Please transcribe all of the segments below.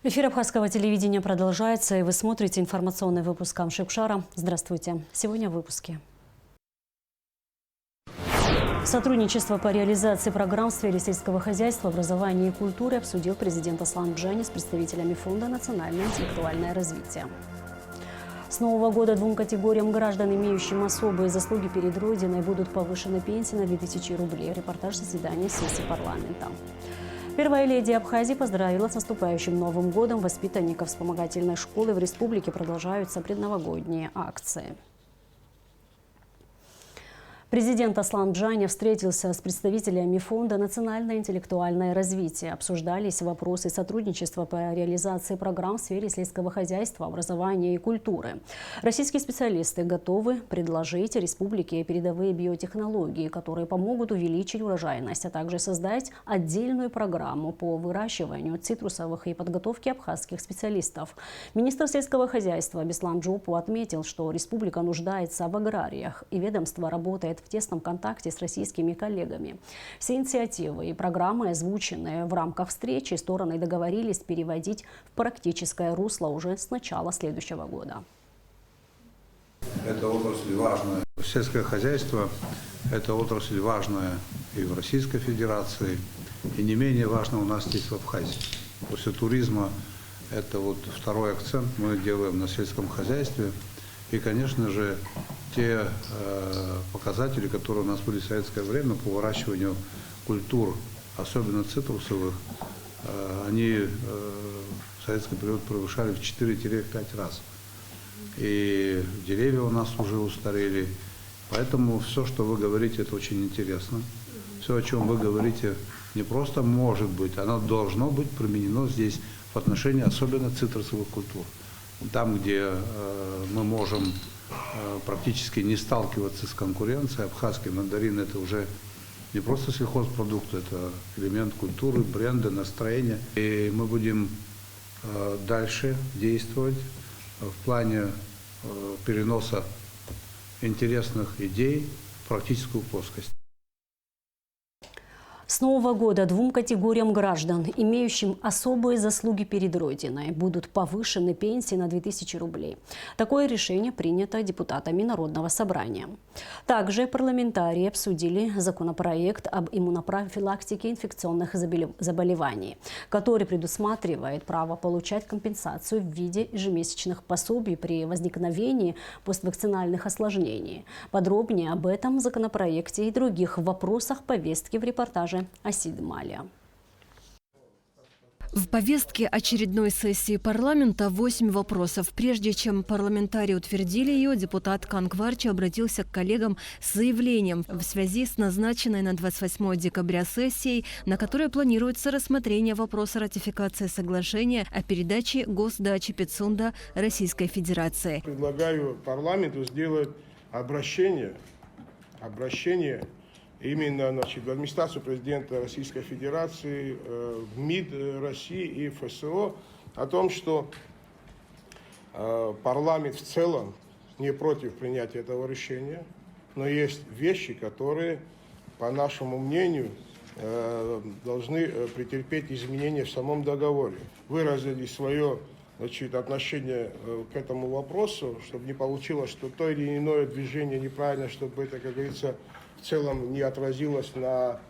Эфир Абхазского телевидения продолжается, и вы смотрите информационный выпуск Камшикшара. Здравствуйте. Сегодня в выпуске. Сотрудничество по реализации программ в сфере сельского хозяйства, образования и культуры обсудил президент Аслан Бжани с представителями Фонда «Национальное интеллектуальное развитие». С нового года двум категориям граждан, имеющим особые заслуги перед Родиной, будут повышены пенсии на 2000 рублей. Репортаж заседания сессии парламента. Первая леди Абхазии поздравила с наступающим Новым годом воспитанников вспомогательной школы. В республике продолжаются предновогодние акции. Президент Аслан Бжани встретился с представителями Фонда «Национальное интеллектуальное развитие». Обсуждались вопросы сотрудничества по реализации программ в сфере сельского хозяйства, образования и культуры. Российские специалисты готовы предложить республике передовые биотехнологии, которые помогут увеличить урожайность, а также создать отдельную программу по выращиванию цитрусовых и подготовке абхазских специалистов. Министр сельского хозяйства Беслан Джопу отметил, что республика нуждается в аграриях, и ведомство работает в тесном контакте с российскими коллегами. Все инициативы и программы, озвученные в рамках встречи, стороны договорились переводить в практическое русло уже с начала следующего года. Это отрасль важная. Сельское хозяйство – это отрасль важная и в Российской Федерации, и не менее важно у нас здесь в Абхазии. После туризма это вот второй акцент мы делаем на сельском хозяйстве. И, конечно же, те показатели, которые у нас были в советское время по выращиванию культур, особенно цитрусовых, они в советский период превышали в 4-5 раз. И деревья у нас уже устарели. Поэтому все, что вы говорите, это очень интересно. Все, о чем вы говорите, не просто может быть, оно должно быть применено здесь в отношении особенно цитрусовых культур. Там, где мы можем практически не сталкиваться с конкуренцией, абхазский мандарин – это уже не просто сельхозпродукт, это элемент культуры, бренда, настроения. И мы будем дальше действовать в плане переноса интересных идей в практическую плоскость. С нового года двум категориям граждан, имеющим особые заслуги перед Родиной, будут повышены пенсии на 2000 рублей. Такое решение принято депутатами Народного собрания. Также парламентарии обсудили законопроект об иммунопрофилактике инфекционных заболеваний, который предусматривает право получать компенсацию в виде ежемесячных пособий при возникновении поствакцинальных осложнений. Подробнее об этом законопроекте и других вопросах повестки в репортаже Асид Малия. В повестке очередной сессии парламента 8 вопросов. Прежде чем парламентарии утвердили ее, депутат Кангварчи обратился к коллегам с заявлением в связи с назначенной на 28 декабря сессией, на которой планируется рассмотрение вопроса ратификации соглашения о передаче госдачи Пицунда Российской Федерации. Предлагаю парламенту сделать обращение именно в администрацию президента Российской Федерации, в МИД России и ФСО о том, что парламент в целом не против принятия этого решения, но есть вещи, которые, по нашему мнению, должны претерпеть изменения в самом договоре. Выразили свое отношение к этому вопросу, чтобы не получилось, что то или иное движение неправильно, чтобы это, как говорится, в целом не отразилось на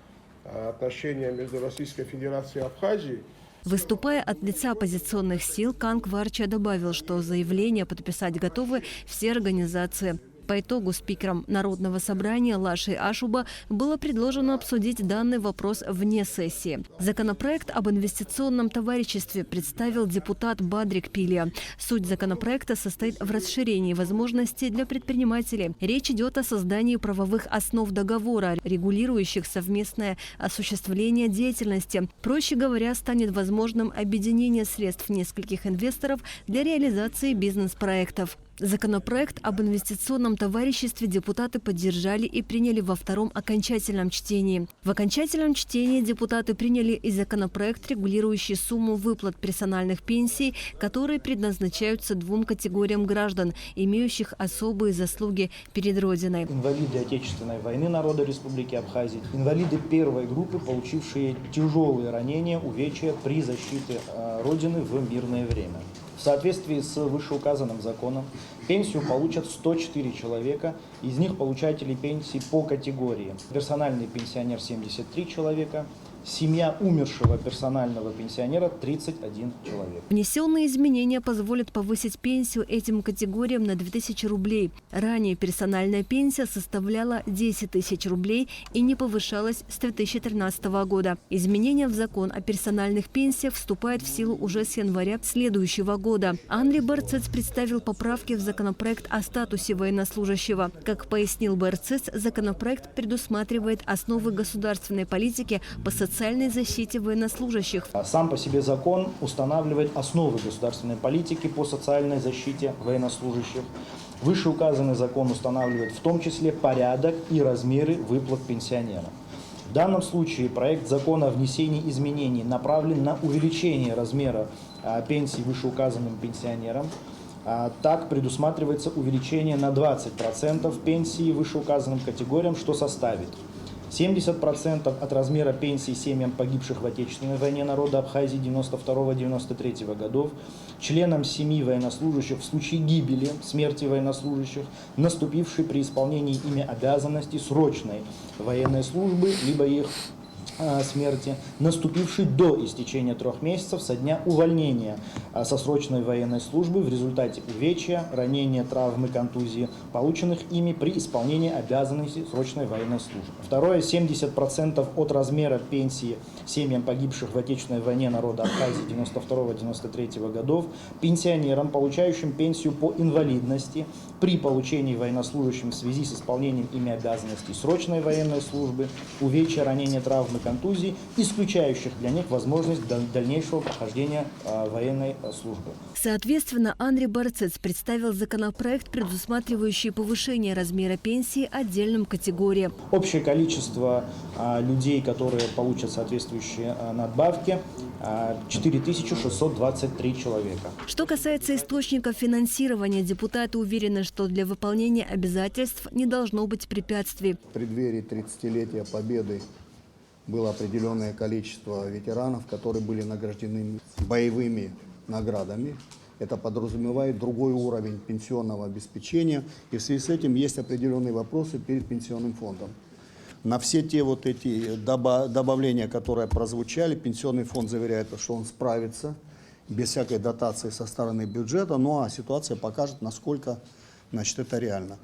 отношения между Российской Федерацией и Абхазией. Выступая от лица оппозиционных сил, Кангварчи добавил, что заявление подписать готовы все организации. По итогу спикером Народного собрания Лашей Ашуба было предложено обсудить данный вопрос вне сессии. Законопроект об инвестиционном товариществе представил депутат Бадрик Пилия. Суть законопроекта состоит в расширении возможностей для предпринимателей. Речь идет о создании правовых основ договора, регулирующих совместное осуществление деятельности. Проще говоря, станет возможным объединение средств нескольких инвесторов для реализации бизнес-проектов. Законопроект об инвестиционном товариществе депутаты поддержали и приняли во втором окончательном чтении. В окончательном чтении депутаты приняли и законопроект, регулирующий сумму выплат персональных пенсий, которые предназначаются двум категориям граждан, имеющих особые заслуги перед Родиной. Инвалиды Отечественной войны народа Республики Абхазия, инвалиды первой группы, получившие тяжелые ранения, увечья при защите Родины в мирное время. В соответствии с вышеуказанным законом пенсию получат 104 человека, из них получатели пенсий по категории. Персональный пенсионер 73 человека, семья умершего персонального пенсионера 31 человек. Внесенные изменения позволят повысить пенсию этим категориям на 2000 рублей. Ранее персональная пенсия составляла 10 тысяч рублей и не повышалась с 2013 года. Изменения в закон о персональных пенсиях вступают в силу уже с января следующего года. Андрей Барцец представил поправки в законопроект о статусе военнослужащего. Как пояснил Барцец, законопроект предусматривает основы государственной политики по социальной защите военнослужащих. Сам по себе закон устанавливает основы государственной политики по социальной защите военнослужащих. Вышеуказанный закон устанавливает в том числе порядок и размеры выплат пенсионерам. В данном случае проект закона о внесении изменений направлен на увеличение размера пенсий вышеуказанным пенсионерам. Так предусматривается увеличение на 20% пенсии вышеуказанным категориям, что составит 70% от размера пенсии семьям погибших в Отечественной войне народа Абхазии 92-93 годов, членам семьи военнослужащих в случае гибели, смерти военнослужащих, наступившей при исполнении ими обязанностей срочной военной службы, либо их смерти, наступившей до истечения 3 месяцев со дня увольнения со срочной военной службы в результате увечья, ранения, травмы, контузии, полученных ими при исполнении обязанностей срочной военной службы. Второе, 70% от размера пенсии семьям погибших в Отечественной войне народа Абхазии 92-93 годов, пенсионерам, получающим пенсию по инвалидности при получении военнослужащим в связи с исполнением ими обязанностей срочной военной службы, увечья, ранения, травмы, контузий, исключающих для них возможность дальнейшего прохождения военной службы. Соответственно, Андрей Барцец представил законопроект, предусматривающий повышение размера пенсии отдельным категориям. Общее количество людей, которые получат соответствующие надбавки, 4623 человека. Что касается источников финансирования, депутаты уверены, что для выполнения обязательств не должно быть препятствий. В преддверии 30-летия Победы было определенное количество ветеранов, которые были награждены боевыми наградами. Это подразумевает другой уровень пенсионного обеспечения. И в связи с этим есть определенные вопросы перед пенсионным фондом. На все те вот эти добавления, которые прозвучали, пенсионный фонд заверяет, что он справится без всякой дотации со стороны бюджета. Ну а ситуация покажет, насколько, это реально.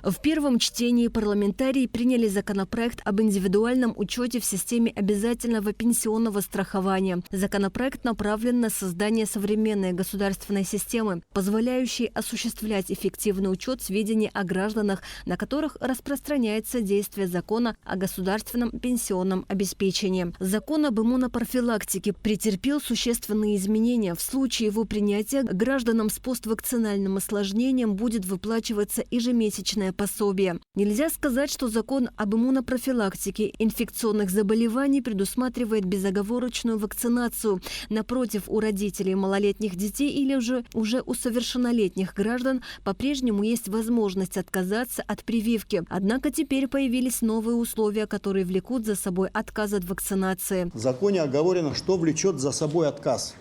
В первом чтении парламентарии приняли законопроект об индивидуальном учете в системе обязательного пенсионного страхования. Законопроект направлен на создание современной государственной системы, позволяющей осуществлять эффективный учет сведений о гражданах, на которых распространяется действие закона о государственном пенсионном обеспечении. Закон об иммунопрофилактике претерпел существенные изменения. В случае его принятия гражданам с поствакцинальным осложнением будет выплачиваться ежемесячное пособие. Нельзя сказать, что закон об иммунопрофилактике инфекционных заболеваний предусматривает безоговорочную вакцинацию. Напротив, у родителей малолетних детей или уже у совершеннолетних граждан по-прежнему есть возможность отказаться от прививки. Однако теперь появились новые условия, которые влекут за собой отказ от вакцинации. В законе оговорено, что влечет за собой отказ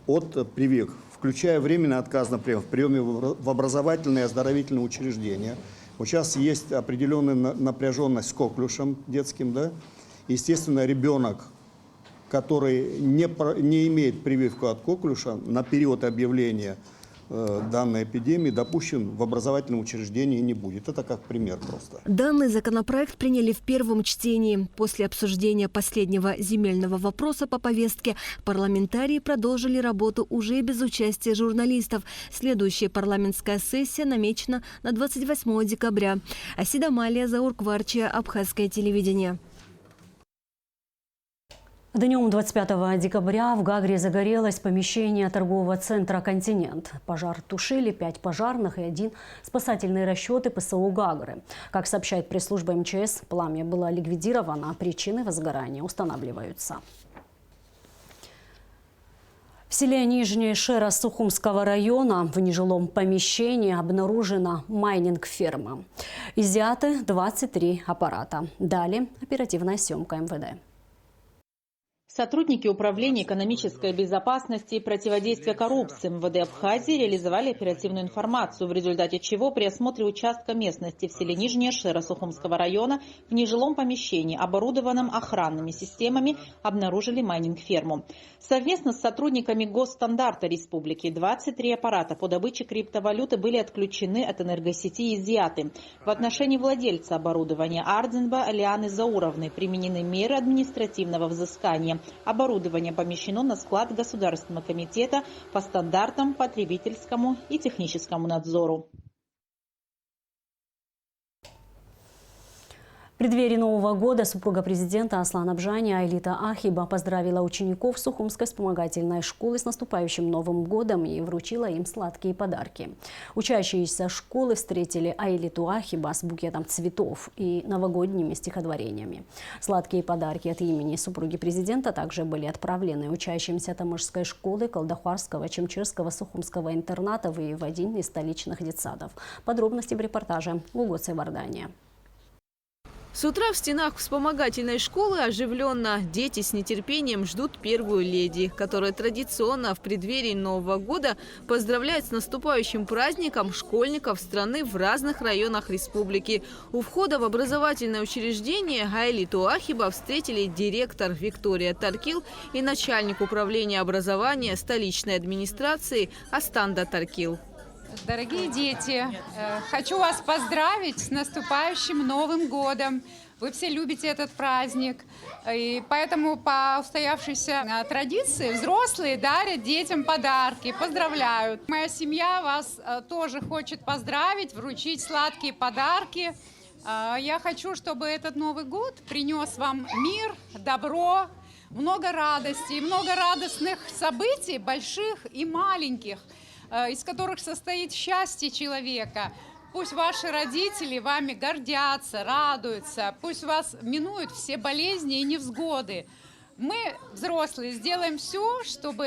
от прививок, включая временный отказ, например, в приеме в образовательные и оздоровительные учреждения. Вот сейчас есть определенная напряженность с коклюшем детским, да? Естественно, ребенок, который не имеет прививку от коклюша на период объявления данной эпидемии, допущен в образовательном учреждении не будет. Это как пример просто. Данный законопроект приняли в первом чтении. После обсуждения последнего земельного вопроса по повестке парламентарии продолжили работу уже без участия журналистов. Следующая парламентская сессия намечена на 28 декабря. Асида Малия, Заур Кварчия, Абхазское телевидение. Днем 25 декабря в Гагре загорелось помещение торгового центра «Континент». Пожар тушили 5 пожарных и 1 спасательный расчет ПСО Гагры. Как сообщает пресс-служба МЧС, пламя было ликвидировано, а причины возгорания устанавливаются. В селе Нижняя Шера Сухумского района в нежилом помещении обнаружена майнинг-ферма. Изъяты 23 аппарата. Далее оперативная съемка МВД. Сотрудники Управления экономической безопасности и противодействия коррупции МВД Абхазии реализовали оперативную информацию, в результате чего при осмотре участка местности в селе Нижняя Шера Сухумского района в нежилом помещении, оборудованном охранными системами, обнаружили майнинг-ферму. Совместно с сотрудниками Госстандарта Республики 23 аппарата по добыче криптовалюты были отключены от энергосети и изъяты. В отношении владельца оборудования Ардзенба Лианы Зауровны применены меры административного взыскания. Оборудование помещено на склад Государственного комитета по стандартам, потребительскому и техническому надзору. В преддверии Нового года супруга президента Аслан Абжани Айлита Ахиба поздравила учеников Сухумской вспомогательной школы с наступающим Новым годом и вручила им сладкие подарки. Учащиеся школы встретили Айлиту Ахиба с букетом цветов и новогодними стихотворениями. Сладкие подарки от имени супруги президента также были отправлены учащимся Тамышской школы, Колдахварского, Чемчирского, Сухумского интернатов и в один из столичных детсадов. Подробности в репортаже Гугоцы Вардания. С утра в стенах вспомогательной школы оживленно. Дети с нетерпением ждут первую леди, которая традиционно в преддверии Нового года поздравляет с наступающим праздником школьников страны в разных районах республики. У входа в образовательное учреждение Айлиту Ахиба встретили директор Виктория Таркил и начальник управления образования столичной администрации Астанда Таркил. Дорогие дети, хочу вас поздравить с наступающим Новым годом. Вы все любите этот праздник, и поэтому по устоявшейся традиции взрослые дарят детям подарки, поздравляют. Моя семья вас тоже хочет поздравить, вручить сладкие подарки. Я хочу, чтобы этот Новый год принес вам мир, добро, много радости, много радостных событий, больших и маленьких, из которых состоит счастье человека. Пусть ваши родители вами гордятся, радуются, пусть вас минуют все болезни и невзгоды. Мы, взрослые, сделаем все, чтобы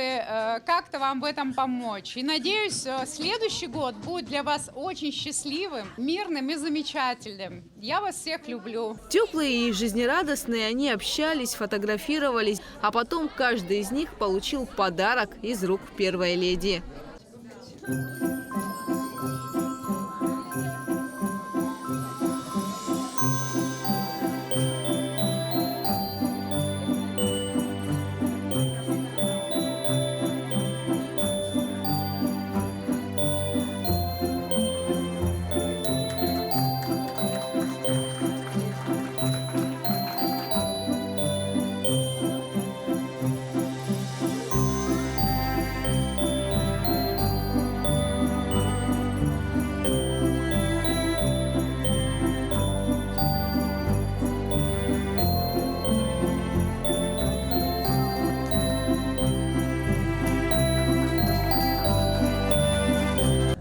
как-то вам в этом помочь. И надеюсь, следующий год будет для вас очень счастливым, мирным и замечательным. Я вас всех люблю. Теплые и жизнерадостные они общались, фотографировались, а потом каждый из них получил подарок из рук первой леди.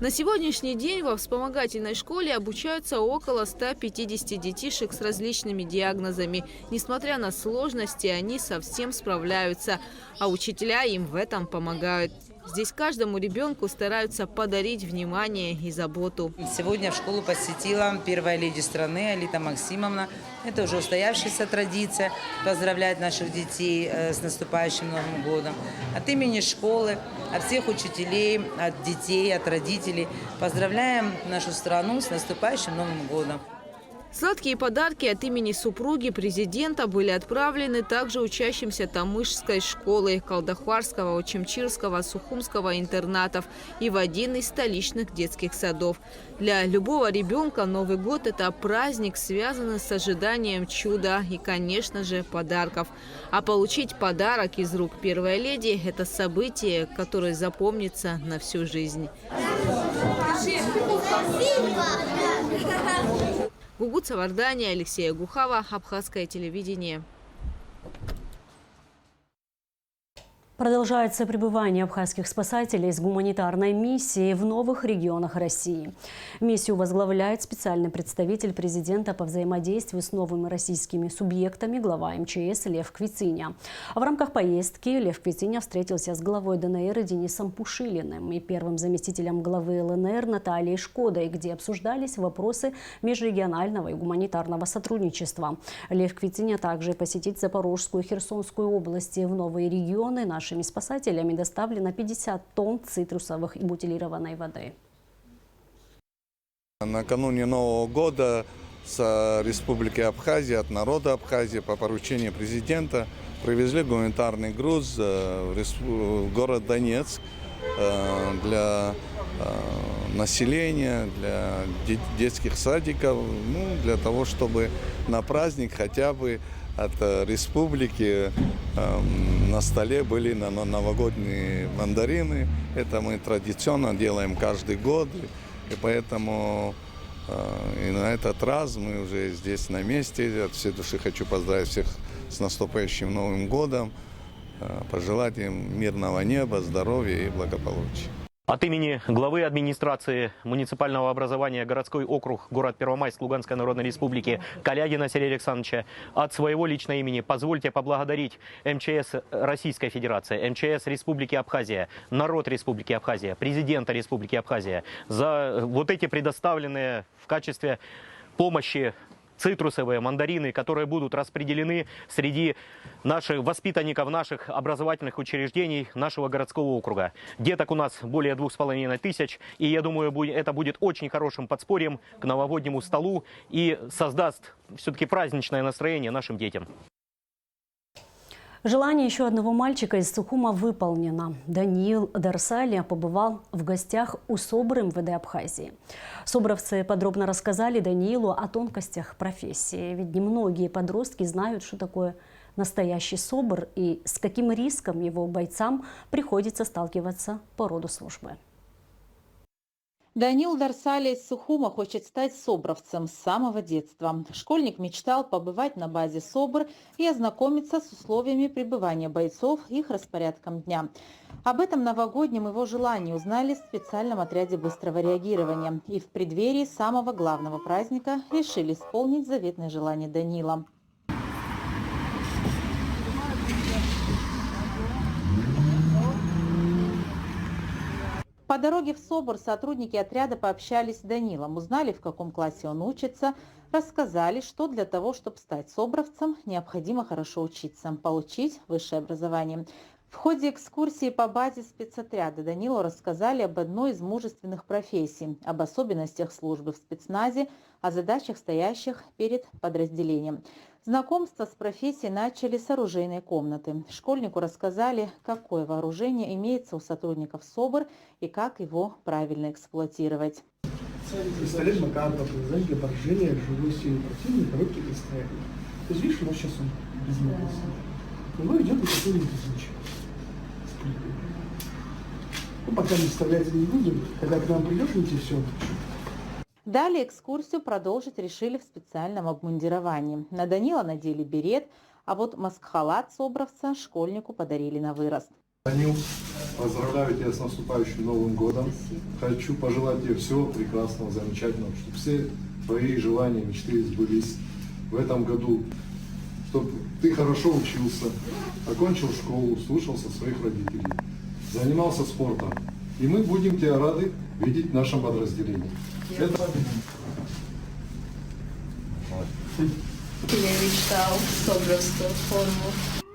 На сегодняшний день во вспомогательной школе обучаются около 150 детишек с различными диагнозами. Несмотря на сложности, они совсем справляются, а учителя им в этом помогают. Здесь каждому ребенку стараются подарить внимание и заботу. Сегодня в школу посетила первая леди страны Алита Максимовна. Это уже устоявшаяся традиция поздравлять наших детей с наступающим Новым годом. От имени школы, от всех учителей, от детей, от родителей поздравляем нашу страну с наступающим Новым годом. Сладкие подарки от имени супруги президента были отправлены также учащимся Тамышской школы, Колдахварского, Очемчирского, Сухумского интернатов и в один из столичных детских садов. Для любого ребенка Новый год – это праздник, связанный с ожиданием чуда и, конечно же, подарков. А получить подарок из рук первой леди – это событие, которое запомнится на всю жизнь. Гугуца Вардания, Алексея Гухава, Абхазское телевидение. Продолжается пребывание абхазских спасателей с гуманитарной миссией в новых регионах России. Миссию возглавляет специальный представитель президента по взаимодействию с новыми российскими субъектами, глава МЧС Лев Квициня. В рамках поездки Лев Квициня встретился с главой ДНР Денисом Пушилиным и первым заместителем главы ЛНР Натальей Шкодой, где обсуждались вопросы межрегионального и гуманитарного сотрудничества. Лев Квициня также посетит Запорожскую и Херсонскую области. В новые регионы нашими спасателями доставлено 50 тонн цитрусовых и бутилированной воды. Накануне Нового года с Республики Абхазия, от народа Абхазии по поручению президента привезли гуманитарный груз в город Донецк для населения, для детских садиков, для того, чтобы на праздник хотя бы от республики на столе были новогодние мандарины. Это мы традиционно делаем каждый год. И поэтому и на этот раз мы уже здесь на месте. От всей души хочу поздравить всех с наступающим Новым годом. Пожелать им мирного неба, здоровья и благополучия. От имени главы администрации муниципального образования городской округ город Первомайск Луганской Народной Республики Калягина Сергея Александровича, от своего личного имени позвольте поблагодарить МЧС Российской Федерации, МЧС Республики Абхазия, народ Республики Абхазия, президента Республики Абхазия за вот эти предоставленные в качестве помощи цитрусовые мандарины, которые будут распределены среди наших воспитанников наших образовательных учреждений нашего городского округа. Деток у нас более 2500, и я думаю, это будет очень хорошим подспорьем к новогоднему столу и создаст все-таки праздничное настроение нашим детям. Желание еще одного мальчика из Сухума выполнено. Даниил Дарсалия побывал в гостях у СОБР МВД Абхазии. Собровцы подробно рассказали Даниилу о тонкостях профессии. Ведь немногие подростки знают, что такое настоящий СОБР и с каким риском его бойцам приходится сталкиваться по роду службы. Даниил Дарсалия из Сухума хочет стать собровцем с самого детства. Школьник мечтал побывать на базе СОБР и ознакомиться с условиями пребывания бойцов и их распорядком дня. Об этом новогоднем его желании узнали в специальном отряде быстрого реагирования. И в преддверии самого главного праздника решили исполнить заветное желание Даниила. По дороге в СОБР сотрудники отряда пообщались с Данилом, узнали, в каком классе он учится, рассказали, что для того, чтобы стать собровцем, необходимо хорошо учиться, получить высшее образование. В ходе экскурсии по базе спецотряда Данилу рассказали об одной из мужественных профессий, об особенностях службы в спецназе, о задачах, стоящих перед подразделением. Знакомство с профессией начали с оружейной комнаты. Школьнику рассказали, какое вооружение имеется у сотрудников СОБР и как его правильно эксплуатировать. Пистолет Макарова, для поражения живой силы противника, руки пистолет. То есть, видишь, у нас сейчас он размылся. Его идет и какой-нибудь случай. Ну, пока не вставлять не будем, когда к нам придешь, видите, все. Далее экскурсию продолжить решили в специальном обмундировании. На Данила надели берет, а вот маскхалат собровца школьнику подарили на вырост. Данил, поздравляю тебя с наступающим Новым годом. Хочу пожелать тебе всего прекрасного, замечательного, чтобы все твои желания, мечты сбылись в этом году. Чтобы ты хорошо учился, окончил школу, слушался своих родителей, занимался спортом. И мы будем тебя рады видеть в нашем подразделении. Я мечтал собровскую форму.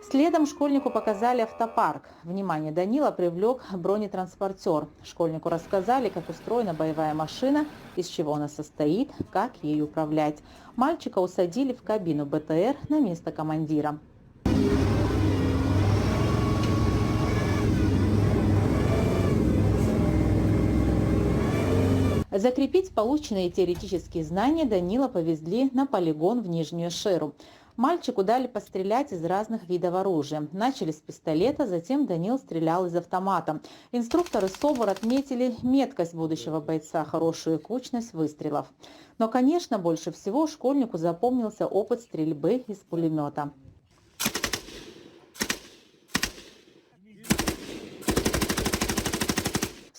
Следом школьнику показали автопарк. Внимание Данила привлек бронетранспортер. Школьнику рассказали, как устроена боевая машина, из чего она состоит, как ею управлять. Мальчика усадили в кабину БТР на место командира. Закрепить полученные теоретические знания Данила повезли на полигон в Нижнюю Шеру. Мальчику дали пострелять из разных видов оружия. Начали с пистолета, затем Данил стрелял из автомата. Инструкторы СОБР отметили меткость будущего бойца, хорошую кучность выстрелов. Но, конечно, больше всего школьнику запомнился опыт стрельбы из пулемета.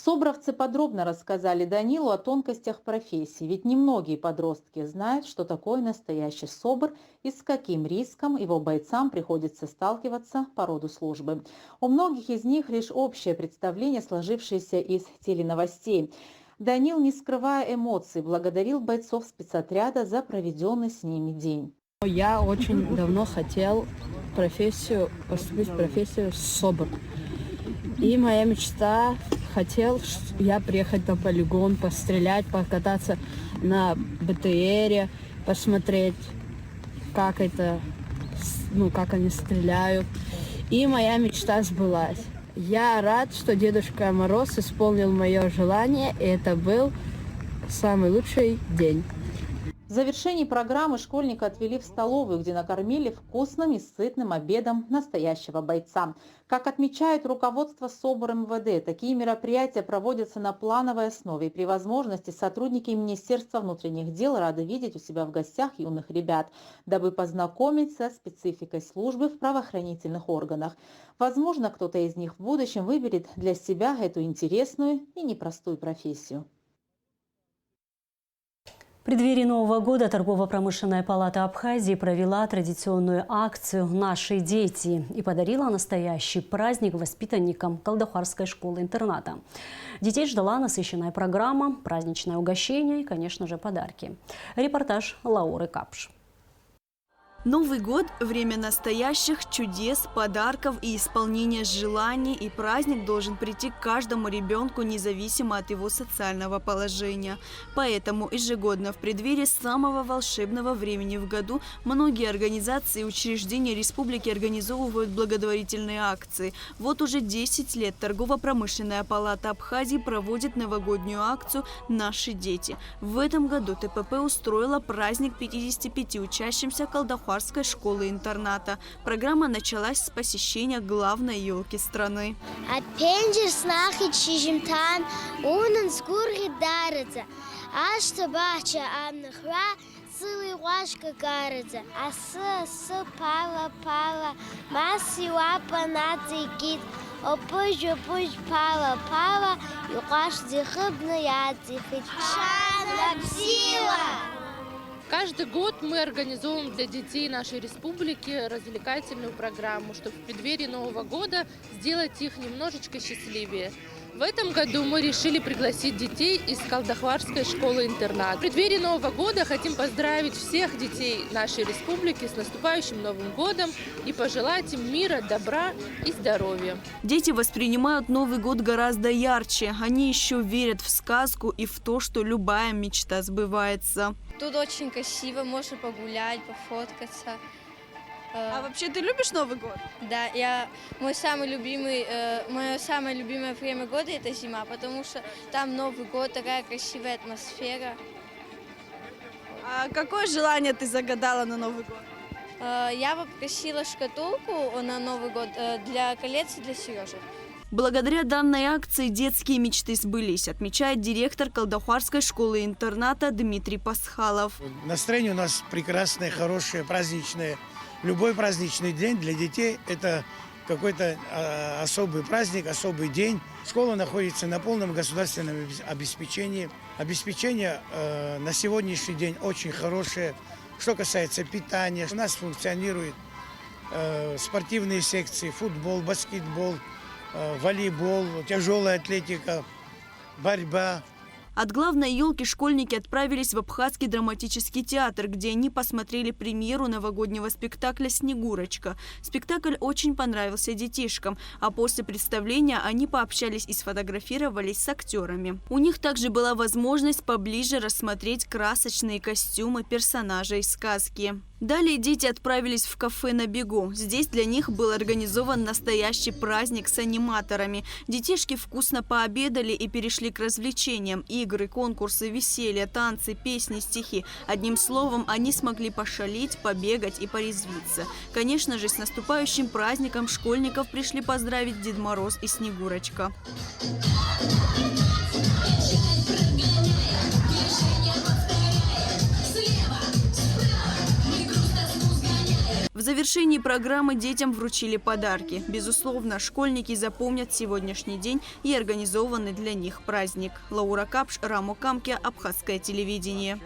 Собровцы подробно рассказали Данилу о тонкостях профессии, ведь немногие подростки знают, что такое настоящий СОБР и с каким риском его бойцам приходится сталкиваться по роду службы. У многих из них лишь общее представление, сложившееся из теленовостей. Данил, не скрывая эмоций, благодарил бойцов спецотряда за проведенный с ними день. Я очень давно хотел поступить в профессию СОБР. И моя мечта, хотел я приехать на полигон, пострелять, покататься на БТРе, посмотреть, как это, как они стреляют. И моя мечта сбылась. Я рад, что Дедушка Мороз исполнил мое желание, и это был самый лучший день. В завершении программы школьника отвели в столовую, где накормили вкусным и сытным обедом настоящего бойца. Как отмечает руководство СОБР МВД, такие мероприятия проводятся на плановой основе. При возможности сотрудники Министерства внутренних дел рады видеть у себя в гостях юных ребят, дабы познакомить со спецификой службы в правоохранительных органах. Возможно, кто-то из них в будущем выберет для себя эту интересную и непростую профессию. В преддверии Нового года Торгово-промышленная палата Абхазии провела традиционную акцию «Наши дети» и подарила настоящий праздник воспитанникам Калдахарской школы-интерната. Детей ждала насыщенная программа, праздничное угощение и, конечно же, подарки. Репортаж Лауры Капш. Новый год – время настоящих чудес, подарков и исполнения желаний, и праздник должен прийти к каждому ребенку, независимо от его социального положения. Поэтому ежегодно в преддверии самого волшебного времени в году многие организации и учреждения республики организовывают благотворительные акции. Вот уже 10 лет Торгово-промышленная палата Абхазии проводит новогоднюю акцию «Наши дети». В этом году ТПП устроила праздник 55 учащимся Калдахарской школы-интерната. Программа началась с посещения главной елки страны. Каждый год мы организуем для детей нашей республики развлекательную программу, чтобы в преддверии Нового года сделать их немножечко счастливее. В этом году мы решили пригласить детей из Калдахарской школы-интернат. В преддверии Нового года хотим поздравить всех детей нашей республики с наступающим Новым годом и пожелать им мира, добра и здоровья. Дети воспринимают Новый год гораздо ярче. Они еще верят в сказку и в то, что любая мечта сбывается. Тут очень красиво, можно погулять, пофоткаться. А вообще ты любишь Новый год? Да, мое самое любимое время года – это зима, потому что там Новый год, такая красивая атмосфера. А какое желание ты загадала на Новый год? Я попросила шкатулку на Новый год для колец и для сережек. Благодаря данной акции детские мечты сбылись, отмечает директор Калдахарской школы-интерната Дмитрий Пасхалов. Настроение у нас прекрасное, хорошее, праздничное. Любой праздничный день для детей – это какой-то особый праздник, особый день. Школа находится на полном государственном обеспечении. Обеспечение на сегодняшний день очень хорошее. Что касается питания, у нас функционируют спортивные секции, футбол, баскетбол, волейбол, тяжелая атлетика, борьба. От главной елки школьники отправились в Абхазский драматический театр, где они посмотрели премьеру новогоднего спектакля «Снегурочка». Спектакль очень понравился детишкам, а после представления они пообщались и сфотографировались с актерами. У них также была возможность поближе рассмотреть красочные костюмы персонажей сказки. Далее дети отправились в кафе «На бегу». Здесь для них был организован настоящий праздник с аниматорами. Детишки вкусно пообедали и перешли к развлечениям. Игры, конкурсы, веселье, танцы, песни, стихи. Одним словом, они смогли пошалить, побегать и порезвиться. Конечно же, с наступающим праздником школьников пришли поздравить Дед Мороз и Снегурочка. В завершении программы детям вручили подарки. Безусловно, школьники запомнят сегодняшний день и организованный для них праздник. Лаура Капш, Рамо Камке, Абхазское телевидение.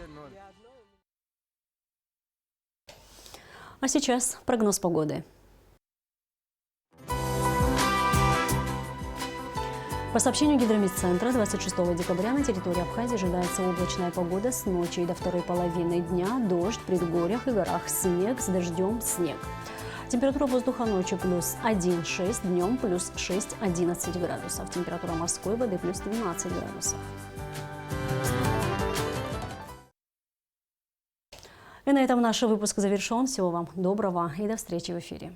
А сейчас прогноз погоды. По сообщению Гидромедцентра, 26 декабря на территории Абхазии ожидается облачная погода с ночи и до второй половины дня, дождь, в предгорьях и горах снег, с дождем снег. Температура воздуха ночью плюс 1,6, днем плюс 6-11 градусов. Температура морской воды плюс 12 градусов. И на этом наш выпуск завершен. Всего вам доброго и до встречи в эфире.